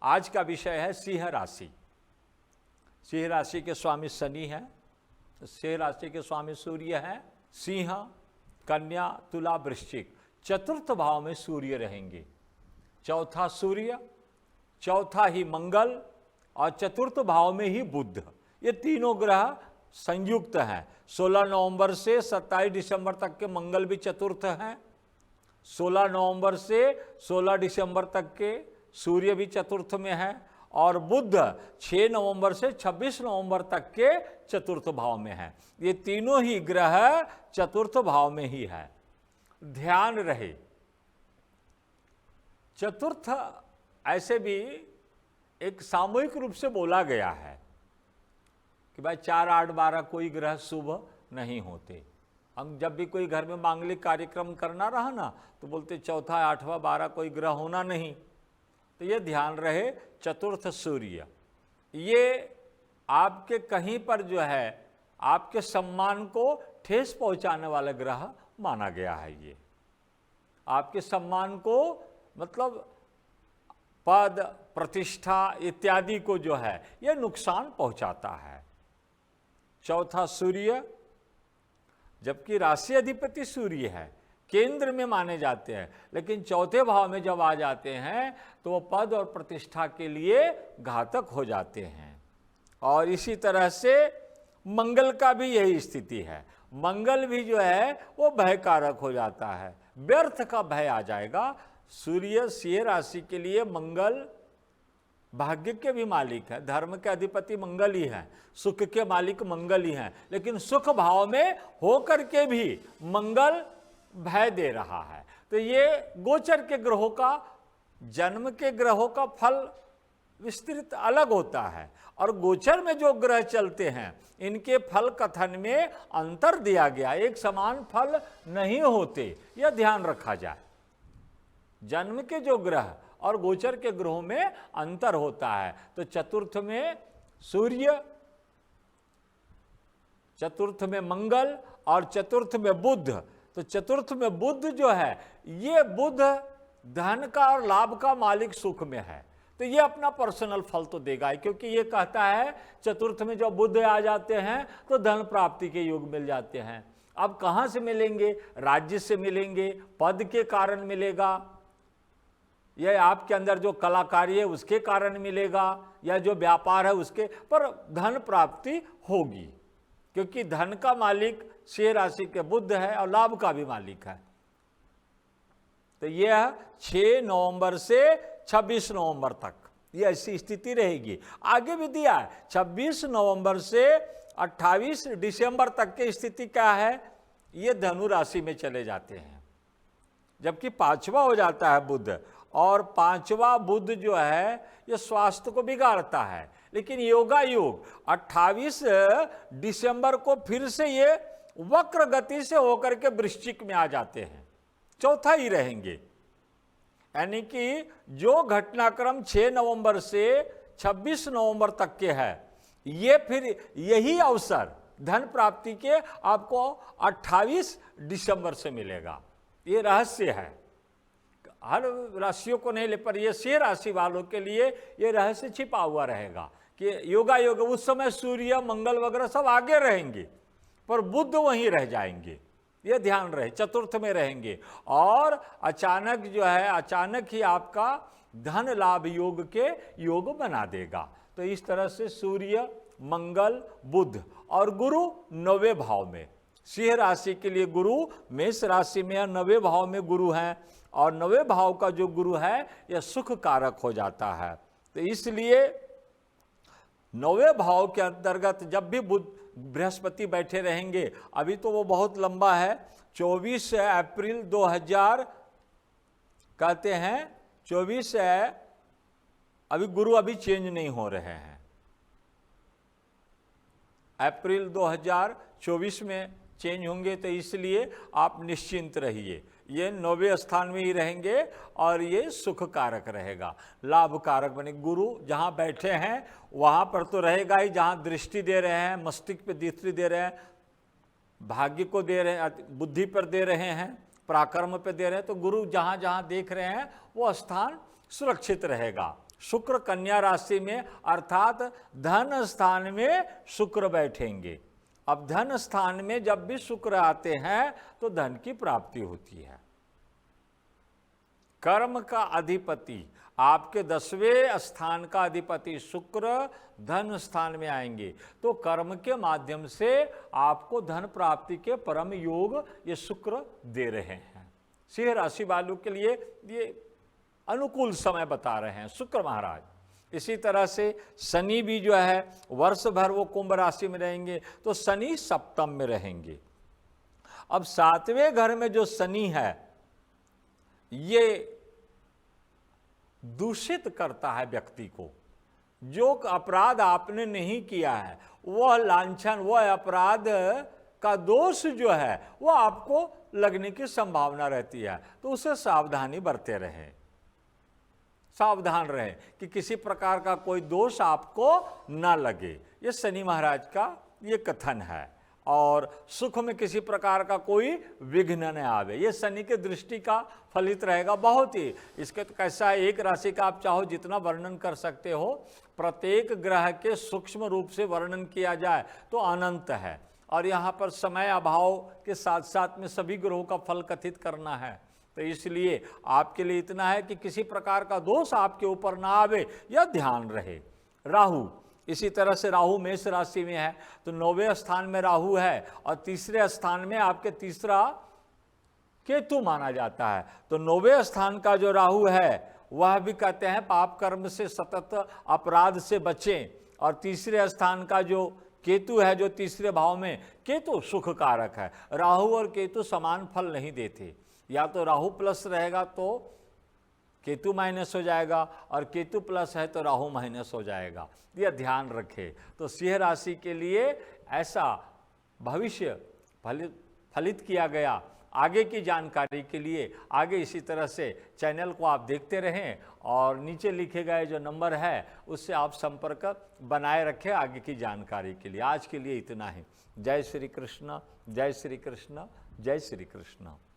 आज का विषय है सिंह राशि। सिंह राशि के स्वामी शनि हैं, सिंह राशि के स्वामी सूर्य हैं। सिंह, कन्या, तुला, वृश्चिक, चतुर्थ भाव में सूर्य रहेंगे। चौथा सूर्य, चौथा ही मंगल और चतुर्थ भाव में ही बुध। ये तीनों ग्रह संयुक्त हैं। 16 नवंबर से 27 दिसंबर तक के मंगल भी चतुर्थ हैं। 16 नवंबर से 16 दिसंबर तक के सूर्य भी चतुर्थ में है और बुध 6 नवंबर से 26 नवंबर तक के चतुर्थ भाव में है। ये तीनों ही ग्रह चतुर्थ भाव में ही है। ध्यान रहे, चतुर्थ ऐसे भी एक सामूहिक रूप से बोला गया है कि भाई 4, 8, 12 कोई ग्रह शुभ नहीं होते। हम जब भी कोई घर में मांगलिक कार्यक्रम करना रहा ना तो बोलते चौथा, 8वां, 12 कोई ग्रह होना नहीं। तो ये ध्यान रहे, चतुर्थ सूर्य ये आपके कहीं पर जो है आपके सम्मान को ठेस पहुंचाने वाला ग्रह माना गया है। ये आपके सम्मान को मतलब पद, प्रतिष्ठा इत्यादि को जो है ये नुकसान पहुंचाता है। चौथा सूर्य, जबकि राशि अधिपति सूर्य है, केंद्र में माने जाते हैं, लेकिन चौथे भाव में जब आ जाते हैं तो वो पद और प्रतिष्ठा के लिए घातक हो जाते हैं। और इसी तरह से मंगल का भी यही स्थिति है। मंगल भी जो है वो भयकारक हो जाता है, व्यर्थ का भय आ जाएगा। सूर्य सिंह राशि के लिए मंगल भाग्य के भी मालिक है, धर्म के अधिपति मंगल ही हैं, सुख के मालिक मंगल ही हैं, लेकिन सुख भाव में होकर के भी मंगल भय दे रहा है। तो ये गोचर के ग्रहों का, जन्म के ग्रहों का फल विस्तृत अलग होता है और गोचर में जो ग्रह चलते हैं इनके फल कथन में अंतर दिया गया, एक समान फल नहीं होते, यह ध्यान रखा जाए। जन्म के जो ग्रह और गोचर के ग्रहों में अंतर होता है। तो चतुर्थ में सूर्य, चतुर्थ में मंगल और चतुर्थ में बुध। तो चतुर्थ में बुध जो है, ये बुध धन का और लाभ का मालिक सुख में है, तो ये अपना पर्सनल फल तो देगा ही, क्योंकि ये कहता है चतुर्थ में जब बुध आ जाते हैं तो धन प्राप्ति के योग मिल जाते हैं। अब कहाँ से मिलेंगे? राज्य से मिलेंगे, पद के कारण मिलेगा, यह आपके अंदर जो कलाकारी है उसके कारण मिलेगा, या जो व्यापार है उसके, पर धन प्राप्ति होगी, क्योंकि धन का मालिक सिंह राशि के बुध है और लाभ का भी मालिक है। तो यह 6 नवंबर से 26 नवंबर तक ये ऐसी स्थिति रहेगी। आगे भी दिया है 26 नवंबर से 28 दिसंबर तक की स्थिति क्या है, ये धनु राशि में चले जाते हैं, जबकि 5वां हो जाता है बुध, और 5वां बुध जो है ये स्वास्थ्य को बिगाड़ता है। लेकिन योगा योग 28 दिसंबर को फिर से ये वक्र गति से होकर के वृश्चिक में आ जाते हैं, चौथा ही रहेंगे। यानी कि जो घटनाक्रम 6 नवंबर से 26 नवंबर तक के है, ये फिर यही अवसर धन प्राप्ति के आपको 28 दिसंबर से मिलेगा। ये रहस्य है, हर राशियों को नहीं ले, पर ये सिंह राशि वालों के लिए ये रहस्य छिपा हुआ रहेगा कि योगा योग उस समय सूर्य, मंगल वगैरह सब आगे रहेंगे, पर बुध वहीं रह जाएंगे। ये ध्यान रहे, चतुर्थ में रहेंगे और अचानक जो है, अचानक ही आपका धन लाभ योग के योग बना देगा। तो इस तरह से सूर्य, मंगल, बुध और गुरु 9वें भाव में। सिंह राशि के लिए गुरु मेष राशि में 9वें भाव में गुरु हैं, और 9वें भाव का जो गुरु है यह सुख कारक हो जाता है। तो इसलिए 9वें भाव के अंतर्गत जब भी बुध बृहस्पति बैठे रहेंगे, अभी तो वो बहुत लंबा है, 24 अप्रैल 2000 कहते हैं, 24 अभी गुरु अभी चेंज नहीं हो रहे हैं, अप्रैल 2024 में चेंज होंगे। तो इसलिए आप निश्चिंत रहिए, ये 9वें स्थान में ही रहेंगे और ये सुख कारक रहेगा, लाभ कारक बने। गुरु जहाँ बैठे हैं वहाँ पर तो रहेगा ही, जहाँ दृष्टि दे रहे हैं, मस्तिष्क पे दृष्टि दे रहे हैं, भाग्य को दे रहे हैं, बुद्धि पर दे रहे हैं, पराक्रम पे दे रहे हैं, तो गुरु जहाँ जहाँ देख रहे हैं वो स्थान सुरक्षित रहेगा। शुक्र कन्या राशि में, अर्थात धन स्थान में शुक्र बैठेंगे। अब धन स्थान में जब भी शुक्र आते हैं तो धन की प्राप्ति होती है। कर्म का अधिपति, आपके 10वें स्थान का अधिपति शुक्र धन स्थान में आएंगे तो कर्म के माध्यम से आपको धन प्राप्ति के परम योग ये शुक्र दे रहे हैं। सिंह राशि वालों के लिए ये अनुकूल समय बता रहे हैं शुक्र महाराज। इसी तरह से शनि भी जो है वर्ष भर वो कुंभ राशि में रहेंगे तो शनि सप्तम में रहेंगे। अब 7वें घर में जो शनि है ये दूषित करता है व्यक्ति को। जो अपराध आपने नहीं किया है वह लांछन, वह अपराध का दोष जो है वह आपको लगने की संभावना रहती है, तो उसे सावधानी बरते रहें, सावधान रहें कि किसी प्रकार का कोई दोष आपको ना लगे। ये शनि महाराज का ये कथन है। और सुख में किसी प्रकार का कोई विघ्न न आवे, ये शनि के दृष्टि का फलित रहेगा बहुत ही। इसके तो कैसा है, एक राशि का आप चाहो जितना वर्णन कर सकते हो, प्रत्येक ग्रह के सूक्ष्म रूप से वर्णन किया जाए तो अनंत है। और यहाँ पर समय अभाव के साथ साथ में सभी ग्रहों का फल कथित करना है, तो इसलिए आपके लिए इतना है कि किसी प्रकार का दोष आपके ऊपर ना आवे, यह ध्यान रहे। राहु, इसी तरह से राहु मेष राशि में है तो 9वें स्थान में राहु है और तीसरे स्थान में आपके तीसरा केतु माना जाता है। तो 9वें स्थान का जो राहु है वह भी कहते हैं पाप कर्म से, सतत अपराध से बचें। और तीसरे स्थान का जो केतु है, जो तीसरे भाव में, केतु सुख कारक है। राहु और केतु समान फल नहीं देते, या तो राहु प्लस रहेगा तो केतु माइनस हो जाएगा और केतु प्लस है तो राहु माइनस हो जाएगा, यह ध्यान रखें। तो सिंह राशि के लिए ऐसा भविष्य फलित किया गया। आगे की जानकारी के लिए आगे इसी तरह से चैनल को आप देखते रहें और नीचे लिखे गए जो नंबर है उससे आप संपर्क बनाए रखें आगे की जानकारी के लिए। आज के लिए इतना ही। जय श्री कृष्ण, जय श्री कृष्ण, जय श्री कृष्ण।